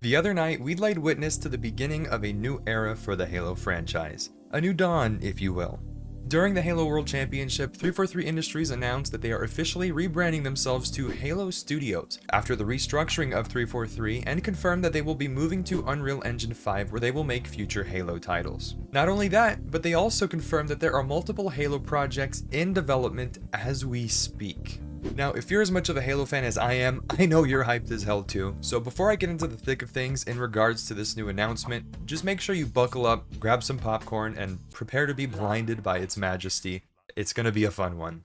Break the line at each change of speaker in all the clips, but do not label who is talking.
The other night, we laid witness to the beginning of a new era for the Halo franchise. A new dawn, if you will. During the Halo World Championship, 343 Industries announced that they are officially rebranding themselves to Halo Studios after the restructuring of 343 and confirmed that they will be moving to Unreal Engine 5 where they will make future Halo titles. Not only that, but they also confirmed that there are multiple Halo projects in development as we speak. Now, if you're as much of a Halo fan as I am, I know you're hyped as hell too. So before I get into the thick of things in regards to this new announcement, just make sure you buckle up, grab some popcorn, and prepare to be blinded by its majesty. It's gonna be a fun one.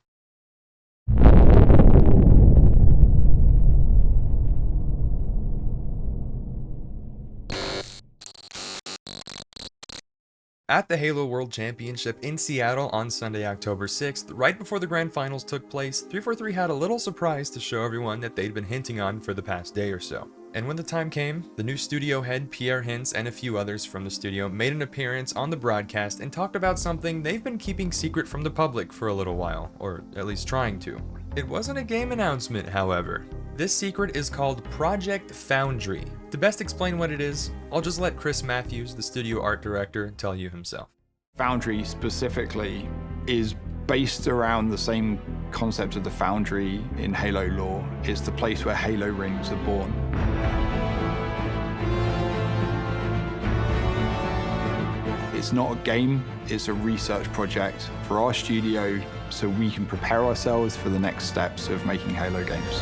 At the Halo World Championship in Seattle on Sunday, October 6th, right before the grand finals took place, 343 had a little surprise to show everyone that they'd been hinting on for the past day or so. And when the time came, the new studio head, Pierre Hintz, and a few others from the studio made an appearance on the broadcast and talked about something they've been keeping secret from the public for a little while, or at least trying to. It wasn't a game announcement, however. This secret is called Project Foundry. To best explain what it is, I'll just let Chris Matthews, the studio art director, tell you himself.
Foundry specifically is based around the same concept of the Foundry in Halo lore. It's the place where Halo rings are born. It's not a game, it's a research project for our studio so we can prepare ourselves for the next steps of making Halo games.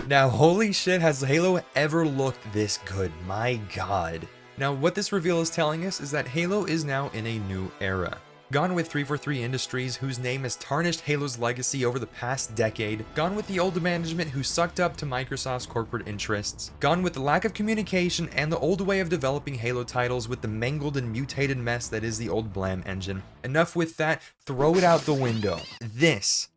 Now, holy shit, has Halo ever looked this good? My god. Now, what this reveal is telling us is that Halo is now in a new era. Gone with 343 Industries, whose name has tarnished Halo's legacy over the past decade. Gone with the old management who sucked up to Microsoft's corporate interests. Gone with the lack of communication and the old way of developing Halo titles with the mangled and mutated mess that is the old Blam engine. Enough with that, throw it out the window. This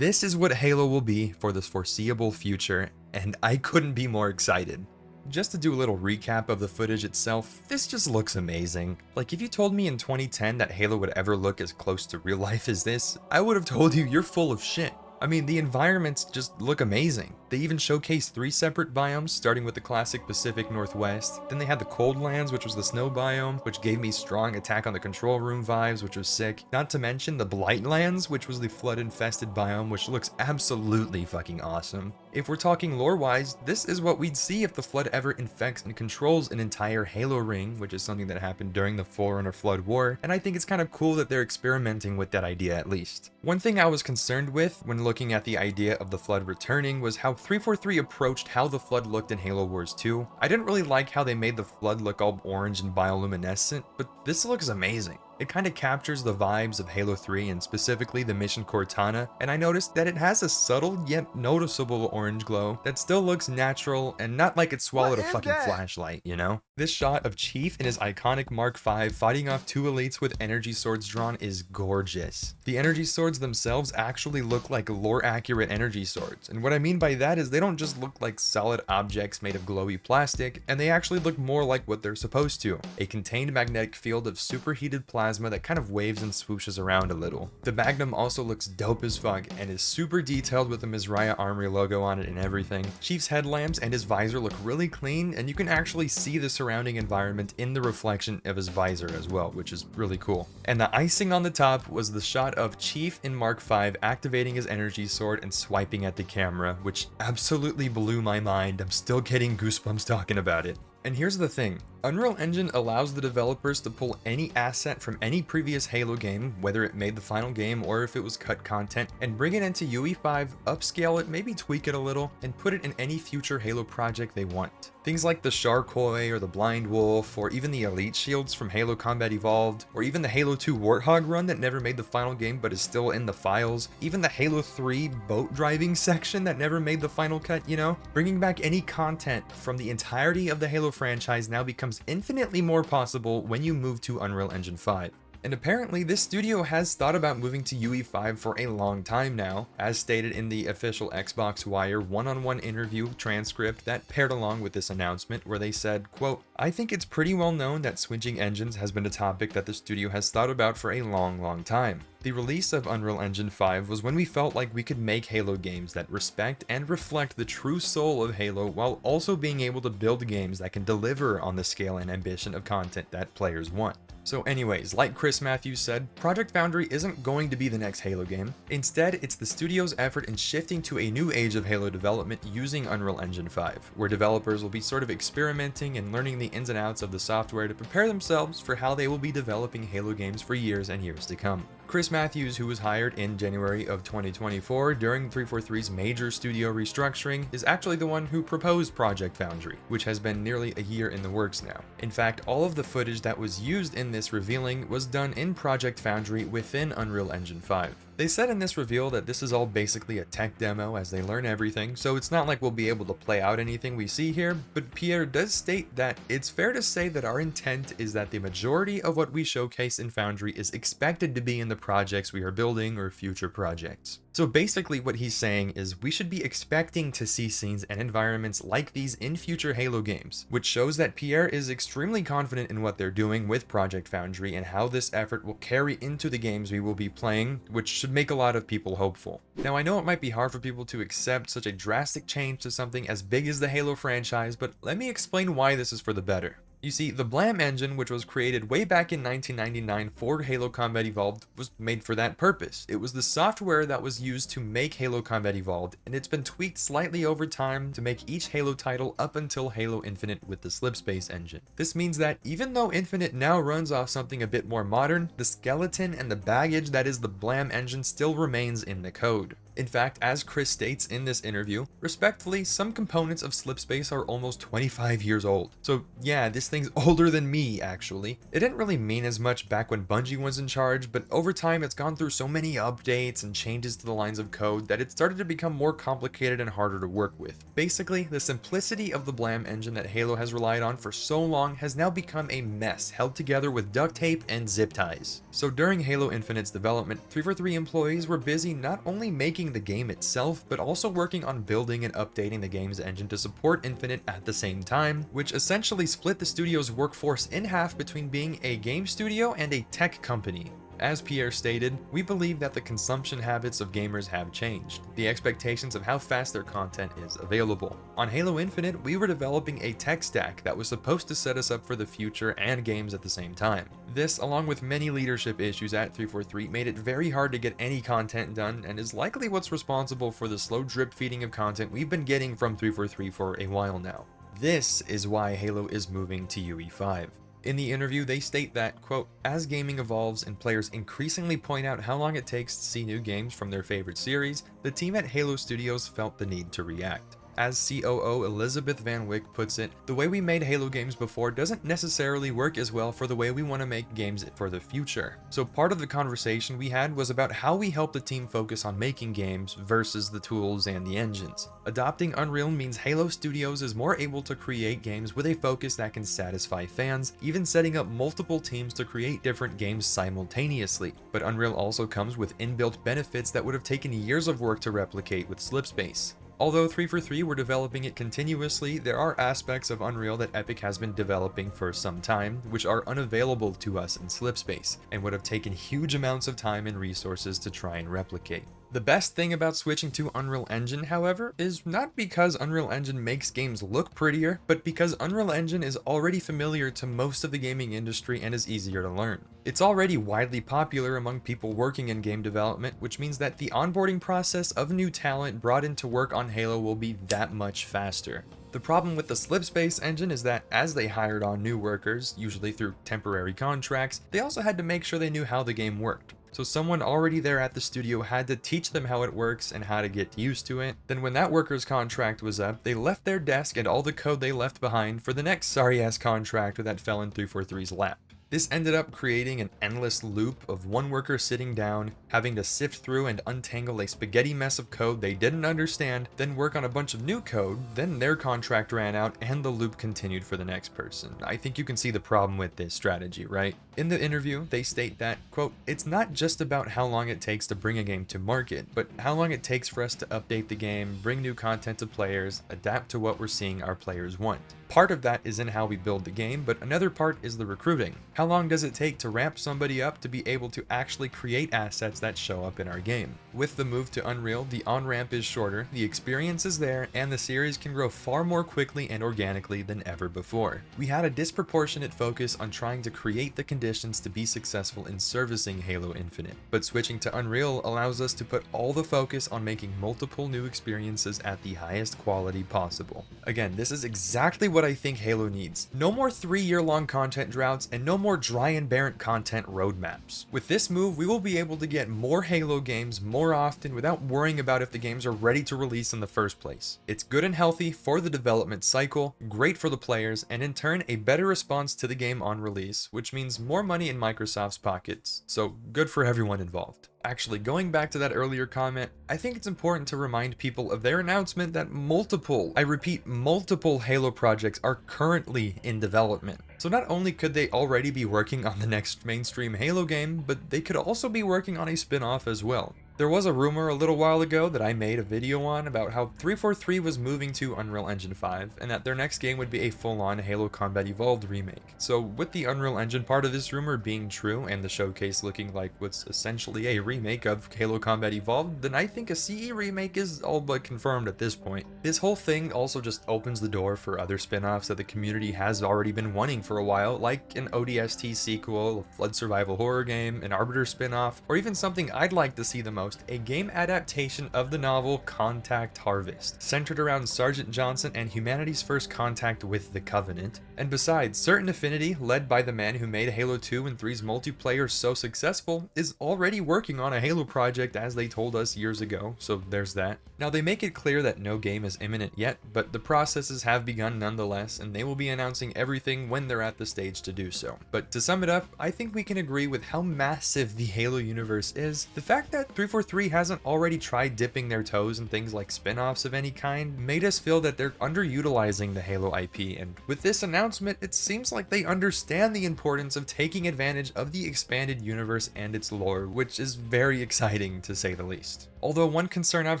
is what Halo will be for the foreseeable future, and I couldn't be more excited. Just to do a little recap of the footage itself, this just looks amazing. Like, if you told me in 2010 that Halo would ever look as close to real life as this, I would have told you you're full of shit. I mean, the environments just look amazing. They even showcased 3 separate biomes, starting with the classic Pacific Northwest. Then they had the Cold Lands, which was the snow biome, which gave me strong Attack on the Control Room vibes, which was sick. Not to mention the Blight Lands, which was the flood-infested biome, which looks absolutely fucking awesome. If we're talking lore-wise, this is what we'd see if the Flood ever infects and controls an entire Halo ring, which is something that happened during the Forerunner Flood War, and I think it's kind of cool that they're experimenting with that idea at least. One thing I was concerned with when looking at the idea of the Flood returning was how 343 approached how the Flood looked in Halo Wars 2. I didn't really like how they made the Flood look all orange and bioluminescent, but this looks amazing. It kind of captures the vibes of Halo 3 and specifically the mission Cortana, and I noticed that it has a subtle yet noticeable orange glow that still looks natural and not like it swallowed a fucking flashlight, you know? This shot of Chief in his iconic Mark V fighting off 2 elites with energy swords drawn is gorgeous. The energy swords themselves actually look like lore-accurate energy swords, and what I mean by that is they don't just look like solid objects made of glowy plastic, and they actually look more like what they're supposed to. A contained magnetic field of superheated plasma that kind of waves and swooshes around a little. The Magnum also looks dope as fuck and is super detailed with the Mizraya Armory logo on it and everything. Chief's headlamps and his visor look really clean, and you can actually see the surrounding environment in the reflection of his visor as well, which is really cool. And the icing on the top was the shot of Chief in Mark V activating his energy sword and swiping at the camera, which absolutely blew my mind. I'm still getting goosebumps talking about it. And here's the thing, Unreal Engine allows the developers to pull any asset from any previous Halo game, whether it made the final game or if it was cut content, and bring it into UE5, upscale it, maybe tweak it a little, and put it in any future Halo project they want. Things like the Sharkoi or the Blind Wolf, or even the Elite Shields from Halo Combat Evolved, or even the Halo 2 Warthog run that never made the final game but is still in the files, even the Halo 3 boat driving section that never made the final cut, you know? Bringing back any content from the entirety of the Halo franchise now becomes infinitely more possible when you move to Unreal Engine 5. And apparently this studio has thought about moving to UE5 for a long time now, as stated in the official Xbox Wire one-on-one interview transcript that paired along with this announcement, where they said, quote, "I think it's pretty well known that switching engines has been a topic that the studio has thought about for a long time. The release of Unreal Engine 5 was when we felt like we could make Halo games that respect and reflect the true soul of Halo while also being able to build games that can deliver on the scale and ambition of content that players want." So anyways, like Chris Matthews said, Project Foundry isn't going to be the next Halo game. Instead, it's the studio's effort in shifting to a new age of Halo development using Unreal Engine 5, where developers will be sort of experimenting and learning the ins and outs of the software to prepare themselves for how they will be developing Halo games for years and years to come. Chris Matthews, who was hired in January of 2024 during 343's major studio restructuring, is actually the one who proposed Project Foundry, which has been nearly a year in the works now. In fact, all of the footage that was used in this revealing was done in Project Foundry within Unreal Engine 5. They said in this reveal that this is all basically a tech demo as they learn everything, so it's not like we'll be able to play out anything we see here, but Pierre does state that it's fair to say that our intent is that the majority of what we showcase in Foundry is expected to be in the projects we are building or future projects. So basically what he's saying is we should be expecting to see scenes and environments like these in future Halo games, which shows that Pierre is extremely confident in what they're doing with Project Foundry and how this effort will carry into the games we will be playing, which should make a lot of people hopeful. Now I know it might be hard for people to accept such a drastic change to something as big as the Halo franchise, but let me explain why this is for the better. You see, the Blam engine, which was created way back in 1999 for Halo Combat Evolved, was made for that purpose. It was the software that was used to make Halo Combat Evolved, and it's been tweaked slightly over time to make each Halo title up until Halo Infinite with the Slipspace engine. This means that even though Infinite now runs off something a bit more modern, the skeleton and the baggage that is the Blam engine still remains in the code. In fact, as Chris states in this interview, respectfully, some components of Slipspace are almost 25 years old. So yeah, this thing's older than me, actually. It didn't really mean as much back when Bungie was in charge, but over time it's gone through so many updates and changes to the lines of code that it started to become more complicated and harder to work with. Basically, the simplicity of the Blam engine that Halo has relied on for so long has now become a mess held together with duct tape and zip ties. So during Halo Infinite's development, 343 employees were busy not only making the game itself, but also working on building and updating the game's engine to support Infinite at the same time, which essentially split the studio's workforce in half between being a game studio and a tech company. As Pierre stated, we believe that the consumption habits of gamers have changed, the expectations of how fast their content is available. On Halo Infinite, we were developing a tech stack that was supposed to set us up for the future and games at the same time. This, along with many leadership issues at 343, made it very hard to get any content done, and is likely what's responsible for the slow drip feeding of content we've been getting from 343 for a while now. This is why Halo is moving to UE5. In the interview, they state that, quote, "As gaming evolves and players increasingly point out how long it takes to see new games from their favorite series, the team at Halo Studios felt the need to react. As COO Elizabeth Van Wyck puts it, the way we made Halo games before doesn't necessarily work as well for the way we want to make games for the future. So part of the conversation we had was about how we help the team focus on making games versus the tools and the engines. Adopting Unreal means Halo Studios is more able to create games with a focus that can satisfy fans, even setting up multiple teams to create different games simultaneously. But Unreal also comes with inbuilt benefits that would have taken years of work to replicate with Slipspace. Although 343 were developing it continuously, there are aspects of Unreal that Epic has been developing for some time, which are unavailable to us in Slipspace, and would have taken huge amounts of time and resources to try and replicate. The best thing about switching to Unreal Engine, however, is not because Unreal Engine makes games look prettier, but because Unreal Engine is already familiar to most of the gaming industry and is easier to learn. It's already widely popular among people working in game development, which means that the onboarding process of new talent brought in to work on Halo will be that much faster. The problem with the Slipspace engine is that as they hired on new workers, usually through temporary contracts, they also had to make sure they knew how the game worked. So someone already there at the studio had to teach them how it works and how to get used to it. Then when that worker's contract was up, they left their desk and all the code they left behind for the next sorry-ass contractor that fell in 343's lap. This ended up creating an endless loop of one worker sitting down, having to sift through and untangle a spaghetti mess of code they didn't understand, then work on a bunch of new code, then their contract ran out and the loop continued for the next person. I think you can see the problem with this strategy, right? In the interview, they state that, quote, "It's not just about how long it takes to bring a game to market, but how long it takes for us to update the game, bring new content to players, adapt to what we're seeing our players want. Part of that is in how we build the game, but another part is the recruiting. How long does it take to ramp somebody up to be able to actually create assets that show up in our game? With the move to Unreal, the on-ramp is shorter, the experience is there, and the series can grow far more quickly and organically than ever before. We had a disproportionate focus on trying to create the conditions to be successful in servicing Halo Infinite, but switching to Unreal allows us to put all the focus on making multiple new experiences at the highest quality possible." Again, this is exactly what I think Halo needs. No more 3-year-long content droughts and no more dry and barren content roadmaps. With this move, we will be able to get more Halo games more often without worrying about if the games are ready to release in the first place. It's good and healthy for the development cycle, great for the players, and in turn a better response to the game on release, which means more money in Microsoft's pockets, so good for everyone involved. Actually, going back to that earlier comment, I think it's important to remind people of their announcement that multiple, I repeat, multiple Halo projects are currently in development. So not only could they already be working on the next mainstream Halo game, but they could also be working on a spin-off as well. There was a rumor a little while ago that I made a video on about how 343 was moving to Unreal Engine 5 and that their next game would be a full-on Halo Combat Evolved remake. So with the Unreal Engine part of this rumor being true and the showcase looking like what's essentially a remake of Halo Combat Evolved, then I think a CE remake is all but confirmed at this point. This whole thing also just opens the door for other spin-offs that the community has already been wanting for a while, like an ODST sequel, a Flood Survival horror game, an Arbiter spin-off, or even something I'd like to see the most, a game adaptation of the novel Contact Harvest, centered around Sergeant Johnson and humanity's first contact with the Covenant. And besides, Certain Affinity, led by the man who made Halo 2 and 3's multiplayer so successful, is already working on a Halo project as they told us years ago, so there's that. Now they make it clear that no game is imminent yet, but the processes have begun nonetheless, and they will be announcing everything when they're at the stage to do so. But to sum it up, I think we can agree with how massive the Halo universe is. The fact that 343 hasn't already tried dipping their toes in things like spin-offs of any kind made us feel that they're underutilizing the Halo IP, and with this announcement, it seems like they understand the importance of taking advantage of the expanded universe and its lore, which is very exciting to say the least. Although one concern I've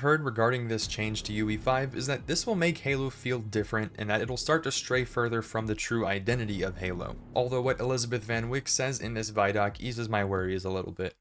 heard regarding this change to UE5 is that this will make Halo feel different and that it'll start to stray further from the true identity of Halo. Although what Elizabeth Van Wyck says in this Vidoc eases my worries a little bit.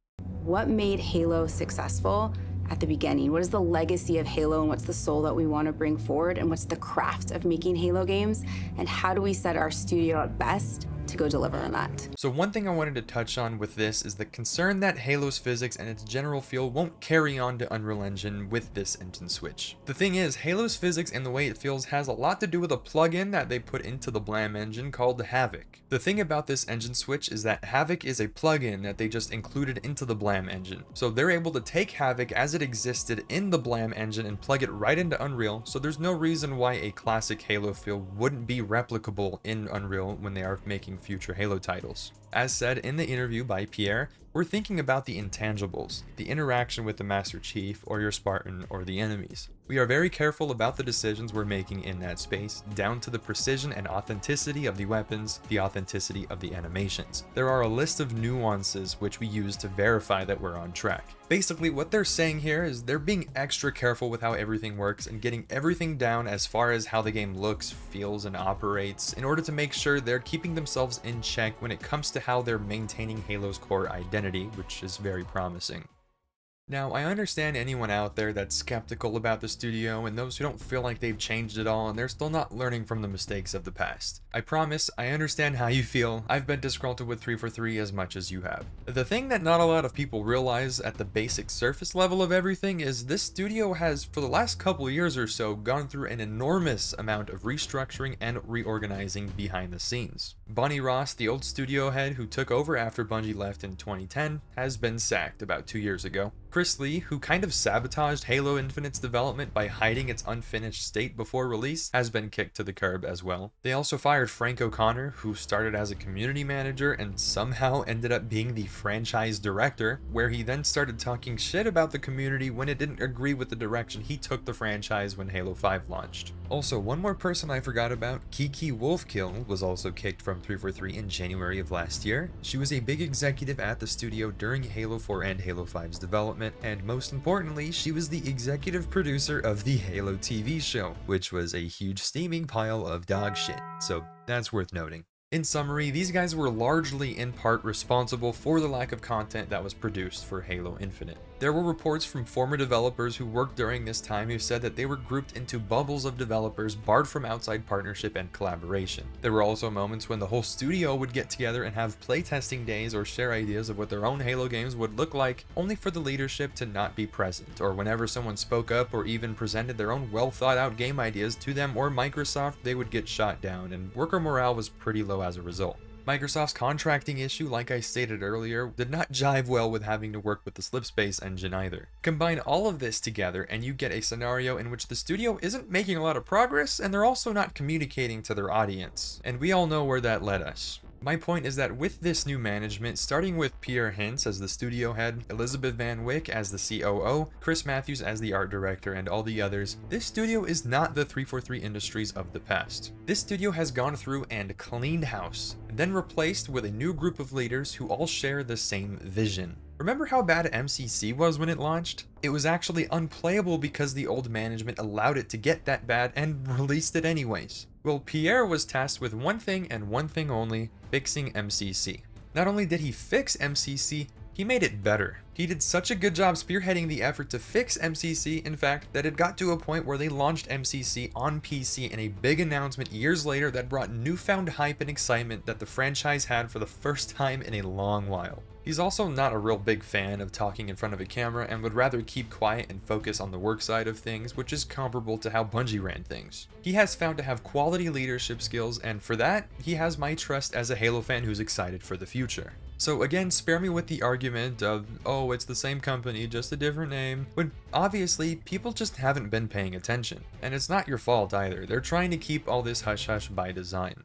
What made Halo successful at the beginning? What is the legacy of Halo and what's the soul that we want to bring forward? And what's the craft of making Halo games? And how do we set our studio up best to go deliver on that?
So one thing I wanted to touch on with this is the concern that Halo's physics and its general feel won't carry on to Unreal Engine with this engine switch. The thing is, Halo's physics and the way it feels has a lot to do with a plugin that they put into the Blam engine called Havoc. The thing about this engine switch is that Havoc is a plugin that they just included into the Blam engine. So they're able to take Havoc as it existed in the Blam engine and plug it right into Unreal, so there's no reason why a classic Halo feel wouldn't be replicable in Unreal when they are making future Halo titles. As said in the interview by Pierre, we're thinking about the intangibles, the interaction with the Master Chief or your Spartan or the enemies. We are very careful about the decisions we're making in that space, down to the precision and authenticity of the weapons, the authenticity of the animations. There are a list of nuances which we use to verify that we're on track. Basically, what they're saying here is they're being extra careful with how everything works and getting everything down as far as how the game looks, feels, and operates in order to make sure they're keeping themselves in check when it comes to how they're maintaining Halo's core identity, which is very promising. Now, I understand anyone out there that's skeptical about the studio and those who don't feel like they've changed at all and they're still not learning from the mistakes of the past. I promise, I understand how you feel. I've been disgruntled with 343 as much as you have. The thing that not a lot of people realize at the basic surface level of everything is this studio has, for the last couple years or so, gone through an enormous amount of restructuring and reorganizing behind the scenes. Bonnie Ross, the old studio head who took over after Bungie left in 2010, has been sacked about 2 years ago. Chris Lee, who kind of sabotaged Halo Infinite's development by hiding its unfinished state before release, has been kicked to the curb as well. They also fired Frank O'Connor, who started as a community manager and somehow ended up being the franchise director, where he then started talking shit about the community when it didn't agree with the direction he took the franchise when Halo 5 launched. Also, one more person I forgot about, Kiki Wolfkill, was also kicked from 343 in January of last year. She was a big executive at the studio during Halo 4 and Halo 5's development, and most importantly, she was the executive producer of the Halo TV show, which was a huge steaming pile of dog shit, so that's worth noting. In summary, these guys were largely in part responsible for the lack of content that was produced for Halo Infinite. There were reports from former developers who worked during this time who said that they were grouped into bubbles of developers barred from outside partnership and collaboration. There were also moments when the whole studio would get together and have playtesting days or share ideas of what their own Halo games would look like, only for the leadership to not be present, or whenever someone spoke up or even presented their own well thought out game ideas to them or Microsoft, they would get shot down, and worker morale was pretty low as a result. Microsoft's contracting issue, like I stated earlier, did not jive well with having to work with the Slipspace engine either. Combine all of this together and you get a scenario in which the studio isn't making a lot of progress and they're also not communicating to their audience. And we all know where that led us. My point is that with this new management, starting with Pierre Hintz as the studio head, Elizabeth Van Wyck as the COO, Chris Matthews as the art director, and all the others, this studio is not the 343 Industries of the past. This studio has gone through and cleaned house, and then replaced with a new group of leaders who all share the same vision. Remember how bad MCC was when it launched? It was actually unplayable because the old management allowed it to get that bad and released it anyways. Well, Pierre was tasked with one thing and one thing only, fixing MCC. Not only did he fix MCC, he made it better. He did such a good job spearheading the effort to fix MCC, in fact, that it got to a point where they launched MCC on PC in a big announcement years later that brought newfound hype and excitement that the franchise had for the first time in a long while. He's also not a real big fan of talking in front of a camera and would rather keep quiet and focus on the work side of things, which is comparable to how Bungie ran things. He has found to have quality leadership skills, and for that, he has my trust as a Halo fan who's excited for the future. So again, spare me with the argument of, oh, it's the same company, just a different name, when obviously people just haven't been paying attention. And it's not your fault either, they're trying to keep all this hush-hush by design.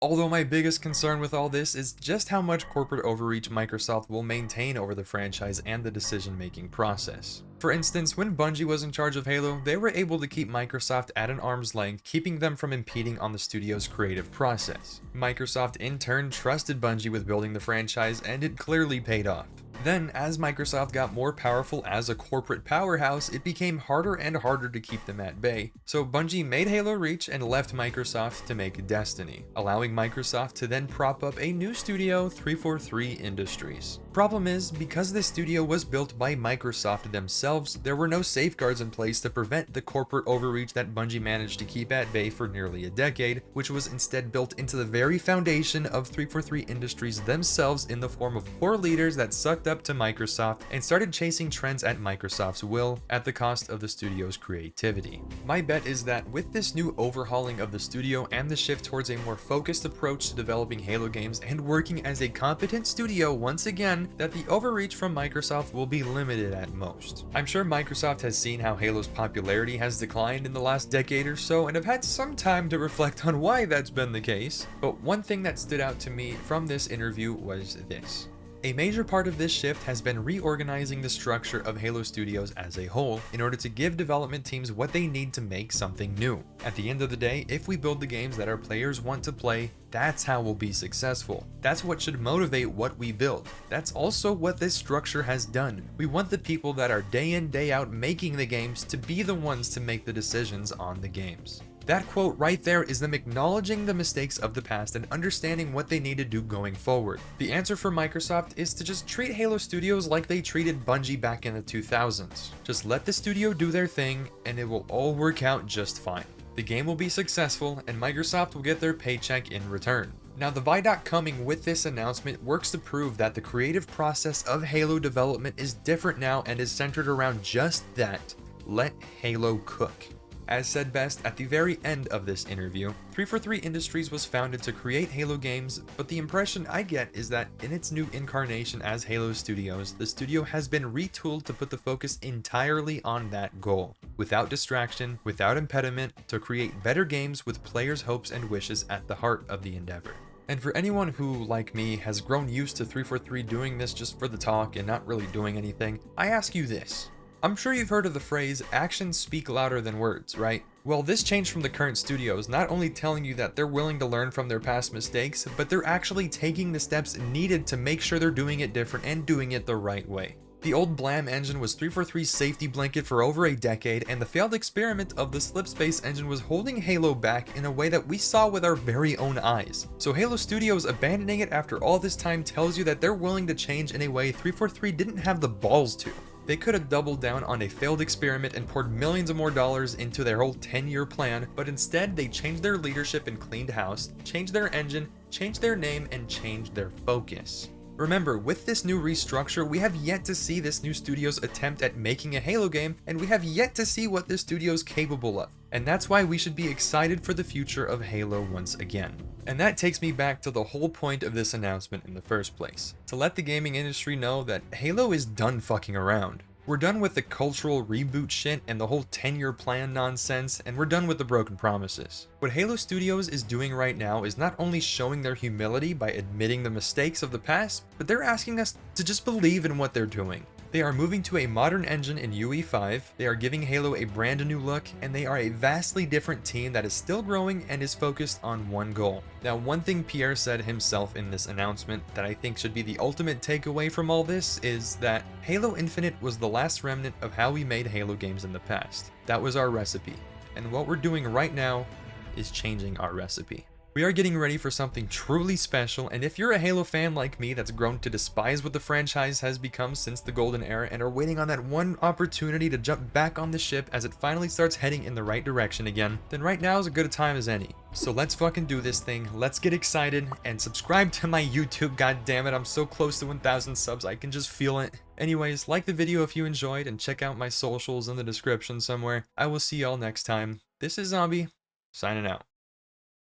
Although my biggest concern with all this is just how much corporate overreach Microsoft will maintain over the franchise and the decision-making process. For instance, when Bungie was in charge of Halo, they were able to keep Microsoft at an arm's length, keeping them from impeding on the studio's creative process. Microsoft in turn trusted Bungie with building the franchise, and it clearly paid off. Then, as Microsoft got more powerful as a corporate powerhouse, it became harder and harder to keep them at bay. So Bungie made Halo Reach and left Microsoft to make Destiny, allowing Microsoft to then prop up a new studio, 343 Industries. Problem is, because this studio was built by Microsoft themselves, there were no safeguards in place to prevent the corporate overreach that Bungie managed to keep at bay for nearly a decade, which was instead built into the very foundation of 343 Industries themselves in the form of poor leaders that sucked up to Microsoft and started chasing trends at Microsoft's will at the cost of the studio's creativity. My bet is that with this new overhauling of the studio and the shift towards a more focused approach to developing Halo games and working as a competent studio once again, that the overreach from Microsoft will be limited at most. I'm sure Microsoft has seen how Halo's popularity has declined in the last decade or so and have had some time to reflect on why that's been the case, but one thing that stood out to me from this interview was this. A major part of this shift has been reorganizing the structure of Halo Studios as a whole in order to give development teams what they need to make something new. At the end of the day, if we build the games that our players want to play, that's how we'll be successful. That's what should motivate what we build. That's also what this structure has done. We want the people that are day in, day out making the games to be the ones to make the decisions on the games. That quote right there is them acknowledging the mistakes of the past and understanding what they need to do going forward. The answer for Microsoft is to just treat Halo Studios like they treated Bungie back in the 2000s. Just let the studio do their thing and it will all work out just fine. The game will be successful and Microsoft will get their paycheck in return. Now, the Vidoc coming with this announcement works to prove that the creative process of Halo development is different now and is centered around just that: let Halo cook. As said best at the very end of this interview, 343 Industries was founded to create Halo games, but the impression I get is that in its new incarnation as Halo Studios, the studio has been retooled to put the focus entirely on that goal, without distraction, without impediment, to create better games with players' hopes and wishes at the heart of the endeavor. And for anyone who, like me, has grown used to 343 doing this just for the talk and not really doing anything, I ask you this. I'm sure you've heard of the phrase, actions speak louder than words, right? Well, this change from the current studios not only telling you that they're willing to learn from their past mistakes, but they're actually taking the steps needed to make sure they're doing it different and doing it the right way. The old Blam engine was 343's safety blanket for over a decade, and the failed experiment of the Slipspace engine was holding Halo back in a way that we saw with our very own eyes. So Halo Studios abandoning it after all this time tells you that they're willing to change in a way 343 didn't have the balls to. They could have doubled down on a failed experiment and poured millions of more dollars into their whole 10-year plan, but instead they changed their leadership and cleaned house, changed their engine, changed their name, and changed their focus. Remember, with this new restructure, we have yet to see this new studio's attempt at making a Halo game, and we have yet to see what this studio's capable of. And that's why we should be excited for the future of Halo once again. And that takes me back to the whole point of this announcement in the first place, to let the gaming industry know that Halo is done fucking around. We're done with the cultural reboot shit and the whole 10-year plan nonsense, and we're done with the broken promises. What Halo Studios is doing right now is not only showing their humility by admitting the mistakes of the past, but they're asking us to just believe in what they're doing. They are moving to a modern engine in UE5, they are giving Halo a brand new look, and they are a vastly different team that is still growing and is focused on one goal. Now, one thing Pierre said himself in this announcement that I think should be the ultimate takeaway from all this is that Halo Infinite was the last remnant of how we made Halo games in the past. That was our recipe, and what we're doing right now is changing our recipe. We are getting ready for something truly special, and if you're a Halo fan like me that's grown to despise what the franchise has become since the golden era and are waiting on that one opportunity to jump back on the ship as it finally starts heading in the right direction again, then right now is as good a time as any. So let's fucking do this thing, let's get excited, and subscribe to my YouTube, goddammit, I'm so close to 1,000 subs, I can just feel it. Anyways, like the video if you enjoyed, and check out my socials in the description somewhere. I will see y'all next time. This is Zombie, signing out.